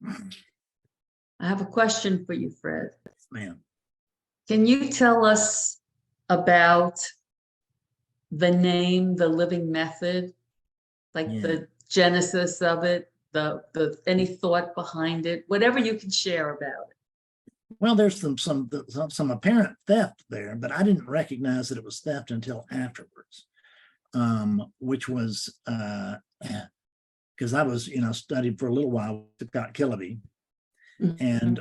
I have a question for you, Fred. Ma'am. Can you tell us about the name, the living method, like the genesis of it, the any thought behind it, whatever you can share about it? Well, there's some apparent theft there, but I didn't recognize that it was theft until afterwards, which was because I was, studied for a little while with Scott Killaby, and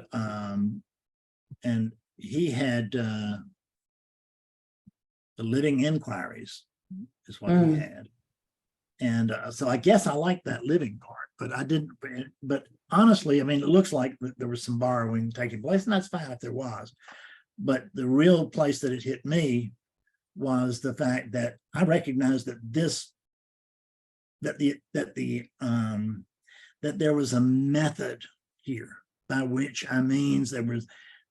he had the living inquiries is what he had. And so I guess I like that living part, but I didn't, but honestly, I mean, it looks like there was some borrowing taking place, and that's fine if there was. But the real place that it hit me was the fact that I recognized that that there was a method here, by which I means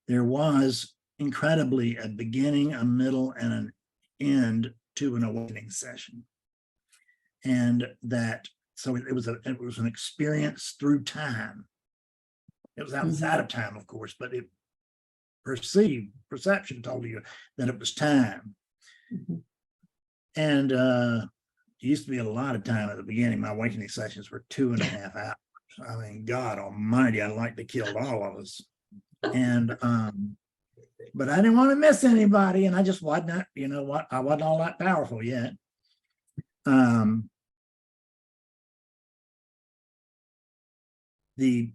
there was incredibly a beginning, a middle, and an end to an awakening session. And that, so it was an experience through time. It was outside of time, of course, but perception told you that it was time. And it used to be a lot of time at the beginning. My awakening sessions were 2.5 hours. I mean, God almighty, I'd like to kill all of us. And but I didn't want to miss anybody, and I just wasn't, I wasn't all that powerful yet. The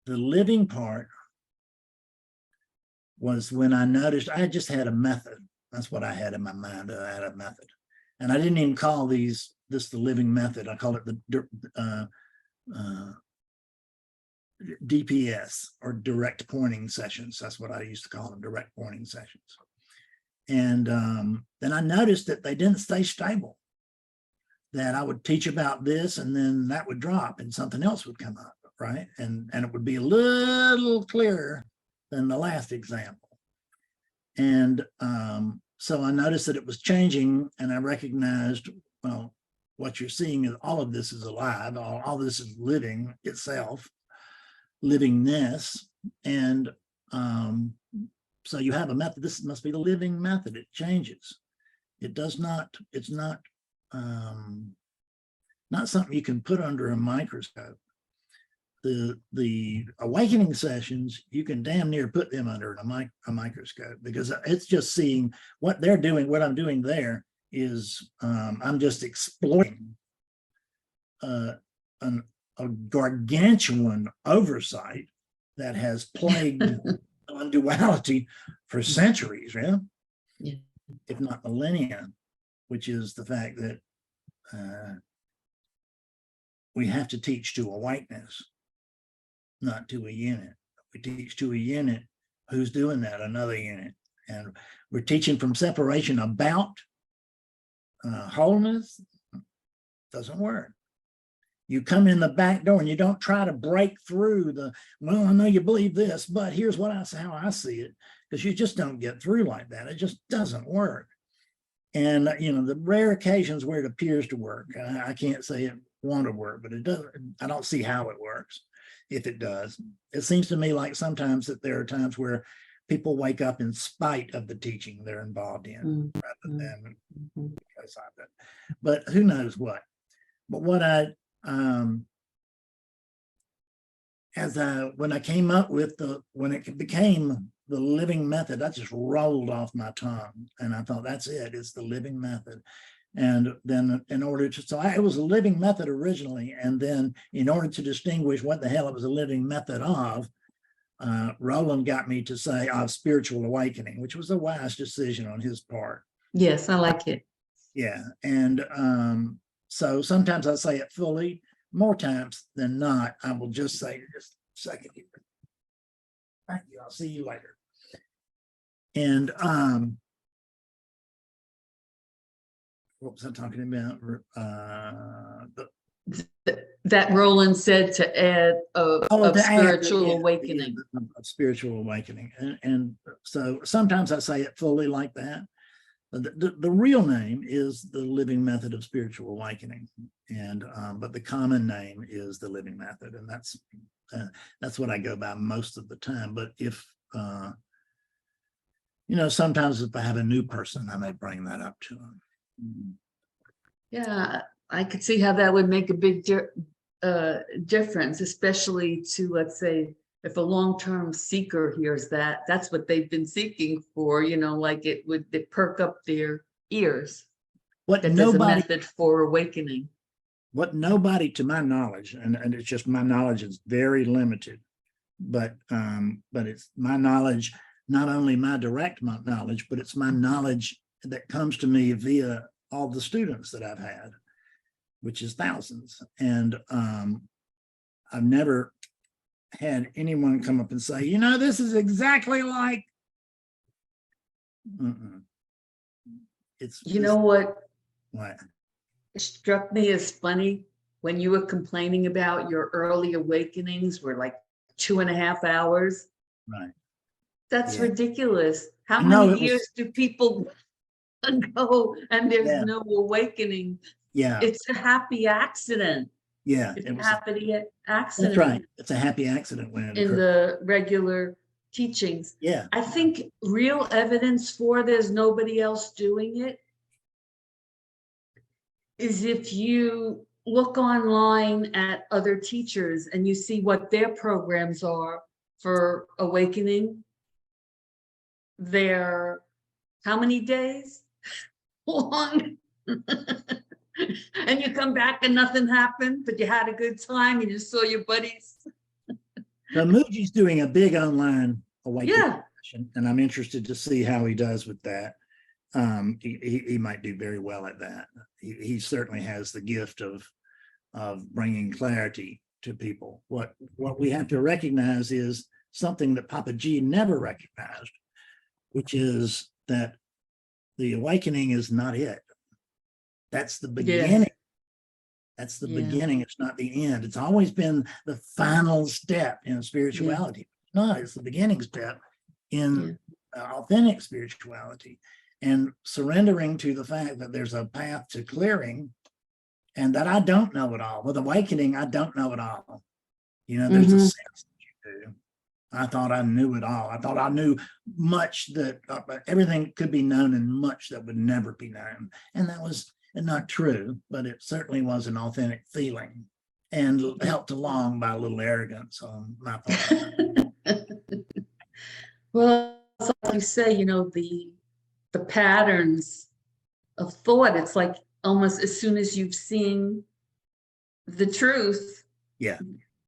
living part was when I noticed I just had a method. That's what I had in my mind. I had a method, and I didn't even call this the living method. I called it the DPS, or direct pointing sessions. That's what I used to call them, direct pointing sessions. And then I noticed that they didn't stay stable, that I would teach about this and then that would drop and something else would come up, right? And it would be a little clearer than the last example. And so I noticed that it was changing, and I recognized, well, what you're seeing is all of this is alive, all this is living itself, livingness. And so you have a method. This must be the living method. It changes. It does not, it's not something you can put under a microscope. The awakening sessions, you can damn near put them under a microscope, because it's just seeing what they're doing. What I'm doing there is I'm just exploiting a gargantuan oversight that has plagued non-duality for centuries, right? Yeah. If not millennia, which is the fact that we have to teach to awakeness, not to a unit. We teach to a unit. Who's doing that? Another unit. And we're teaching from separation about wholeness. Doesn't work. You come in the back door and you don't try to break through well, I know you believe this, but here's how I see it, because you just don't get through like that. It just doesn't work. And, the rare occasions where it appears to work, I can't say it won't work, but it doesn't. I don't see how it works. If it does, it seems to me like sometimes that there are times where people wake up in spite of the teaching they're involved in, rather than because of it. But who knows what? But what when I came up with when it became the living method, that just rolled off my tongue, and I thought, that's it. It's the living method. And then it was a living method originally. And then in order to distinguish what the hell it was a living method of, Roland got me to say of spiritual awakening, which was a wise decision on his part. Yes, I like it. Yeah. And so sometimes I say it fully. More times than not, I will just say, just a second here. Thank you. I'll see you later. And what was I talking about? That Roland said to add of spiritual awakening. Of spiritual awakening. And so sometimes I say it fully like that. The real name is the living method of spiritual awakening. And but the common name is the living method, and that's what I go by most of the time. But if sometimes if I have a new person, I may bring that up to them. Yeah, I could see how that would make a big difference, especially to, let's say, if a long-term seeker hears that, that's what they've been seeking for, like it would perk up their ears. What that there's a nobody, method for awakening. what nobody, to my knowledge, and it's just my knowledge is very limited, but it's my knowledge, not only my direct knowledge, but it's my knowledge that comes to me via all the students that I've had, which is thousands. And I've never had anyone come up and say, this is exactly like. It's what what struck me as funny when you were complaining about your early awakenings were like 2.5 hours. Right. That's ridiculous. How No, many years do people go and there's no awakening? Yeah. It's a happy accident. Yeah. It's a happy accident. That's right. It's a happy accident when it in occurs. The regular teachings. Yeah. I think real evidence for there's nobody else doing it is if you look online at other teachers and you see what their programs are for awakening. They're how many days long? And you come back and nothing happened, but you had a good time and you saw your buddies. So Muji's doing a big online awakening session, and I'm interested to see how he does with that. He might do very well at that. He certainly has the gift of bringing clarity to people. What we have to recognize is something that Papa G never recognized, which is that the awakening is not it. That's the beginning. Yeah. That's the beginning. It's not the end. It's always been the final step in spirituality. No, it's the beginning step in authentic spirituality, and surrendering to the fact that there's a path to clearing and that I don't know it all. With awakening, I don't know it all. There's a sense that you do. I thought I knew it all. I thought I knew much that everything could be known and much that would never be known. And that was not true, but it certainly was an authentic feeling and helped along by a little arrogance on my part. Well, like you say, the patterns of thought, it's like almost as soon as you've seen the truth,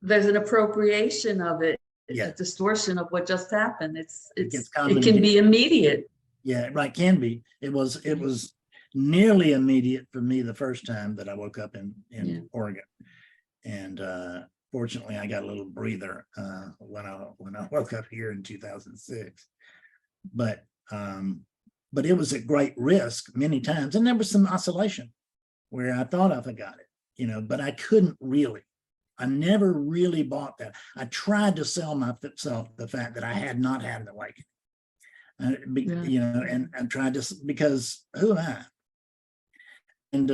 there's an appropriation of it. A distortion of what just happened. It can be immediate. Yeah, right. Can be. It was nearly immediate for me the first time that I woke up in Oregon, and fortunately I got a little breather when I woke up here in 2006. But it was at great risk many times, and there was some oscillation where I thought I forgot it, but I couldn't really. I never really bought that. I tried to sell myself the fact that I had not had an awakening, and I tried to, because who am I? And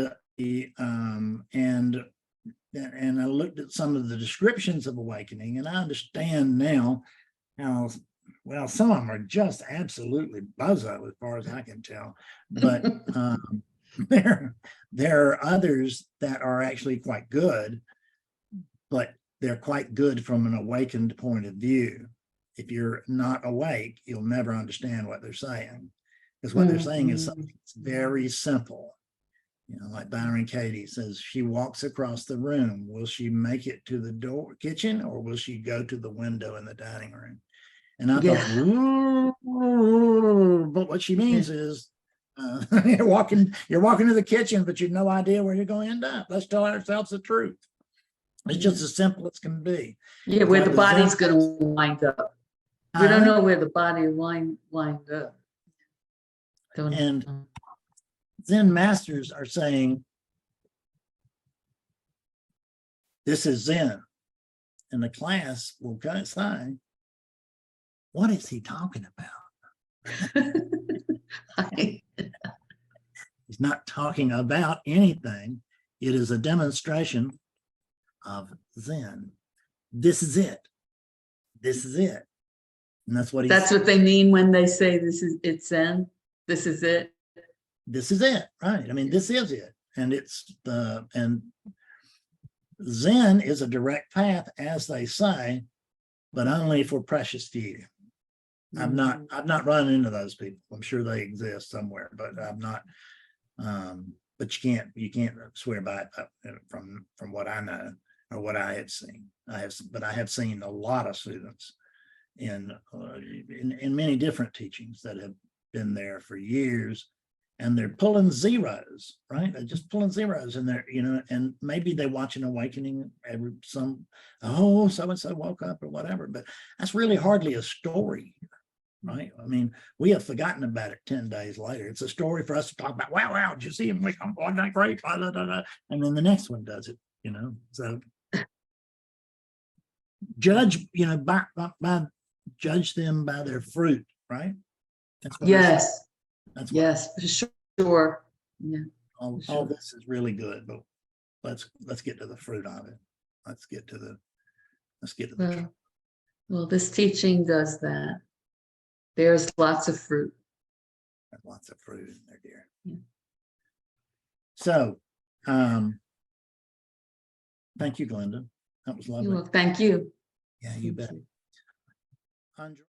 I looked at some of the descriptions of awakening, and I understand now how, well, some of them are just absolutely bozo as far as I can tell, but there are others that are actually quite good. But they're quite good from an awakened point of view. If you're not awake, you'll never understand what they're saying, because what they're saying is something that's very simple. Like Byron Katie says, she walks across the room. Will she make it to the kitchen, or will she go to the window in the dining room? And I thought, but what she means is, you're walking to the kitchen, but you've no idea where you're going to end up. Let's tell ourselves the truth. It's just as simple as can be. Yeah, where the body's going to wind up. We don't know where the body wind up. And Zen masters are saying, this is Zen. And the class will say, what is he talking about? He's not talking about anything. It is a demonstration of Zen. This is it. This is it. And that's what That's what they mean when they say it's Zen. This is it. This is it, right? I mean, this is it. And and Zen is a direct path, as they say, but only for precious few. I've not run into those people. I'm sure they exist somewhere, but I've not. But you can't swear by it from what I know or what I have seen. But I have seen a lot of students in many different teachings that have been there for years, and they're pulling zeros, right? They're just pulling zeros in there, and maybe they watch an awakening so and so woke up or whatever, but that's really hardly a story, right? I mean, we have forgotten about it 10 days later. It's a story for us to talk about. Wow, did you see him? Wasn't that great? Blah, blah, blah, blah. And then the next one does it, so judge, judge them by their fruit, right? That's what Yes. That's yes, for sure. Yeah. All this is really good, but let's get to the fruit of it. Let's get to the truth. Well, this teaching does that. There's lots of fruit. There's lots of fruit in there, dear. Yeah. So, thank you, Glenda. That was lovely. Thank you. Yeah, you bet.